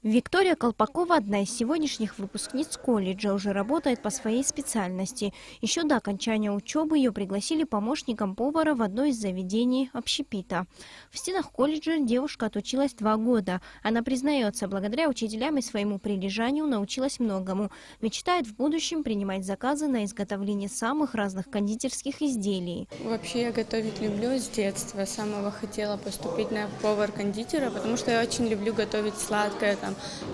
Виктория Колпакова, одна из сегодняшних выпускниц колледжа, уже работает по своей специальности. Еще до окончания учебы ее пригласили помощником повара в одно из заведений общепита. В стенах колледжа девушка отучилась 2 года. Она признается, благодаря учителям и своему прилежанию научилась многому. Мечтает в будущем принимать заказы на изготовление самых разных кондитерских изделий. Вообще я готовить люблю с детства. С самого хотела поступить на повар-кондитера, потому что я очень люблю готовить сладкое,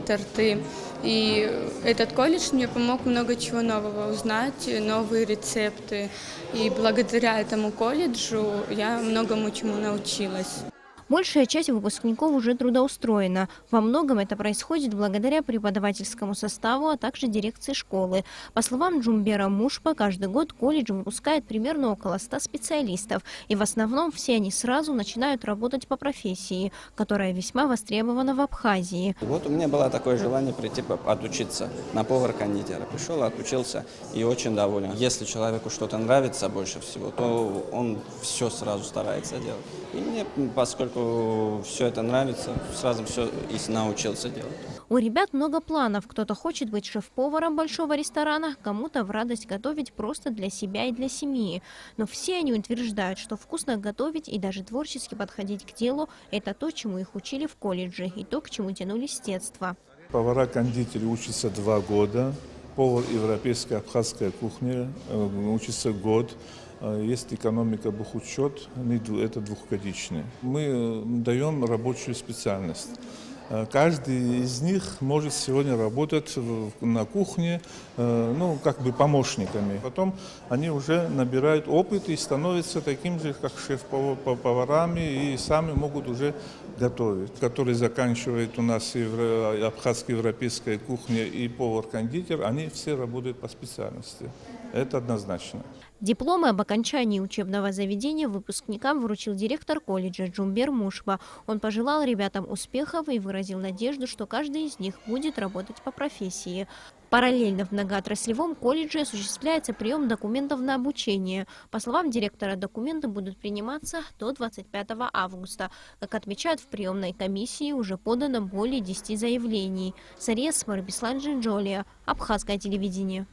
торты. И этот колледж мне помог много чего нового узнать, новые рецепты. И благодаря этому колледжу я многому чему научилась. Большая часть выпускников уже трудоустроена. Во многом это происходит благодаря преподавательскому составу, а также дирекции школы. По словам Джумбера Мушпа, каждый год колледж выпускает примерно около 100 специалистов. И в основном все они сразу начинают работать по профессии, которая весьма востребована в Абхазии. Вот у меня было такое желание прийти отучиться на повара-кондитера. Пришел, отучился и очень доволен. Если человеку что-то нравится больше всего, то он все сразу старается делать. И мне, поскольку все это нравится, сразу все и научился делать. У ребят много планов. Кто-то хочет быть шеф-поваром большого ресторана, кому-то в радость готовить просто для себя и для семьи. Но все они утверждают, что вкусно готовить и даже творчески подходить к делу – это то, чему их учили в колледже, и то, к чему тянулись с детства. Повара-кондитеры учатся 2 года. Повар европейской абхазской кухни учится год. Есть экономика бухучет, это 2-годичный. Мы даем рабочую специальность. Каждый из них может сегодня работать на кухне, помощниками. Потом они уже набирают опыт и становятся таким же, как шеф-поварами, и сами могут уже готовить. Который заканчивает у нас абхазская европейская кухня и повар-кондитер, они все работают по специальности. Это однозначно. Дипломы об окончании учебного заведения выпускникам вручил директор колледжа Джумбер Мушба. Он пожелал ребятам успехов и выразил надежду, что каждый из них будет работать по профессии. Параллельно в многоотраслевом колледже осуществляется прием документов на обучение. По словам директора, документы будут приниматься до 25 августа. Как отмечают в приемной комиссии, уже подано более 10 заявлений. Сария Смар, Беслан Джинджолия, Абхазское телевидение.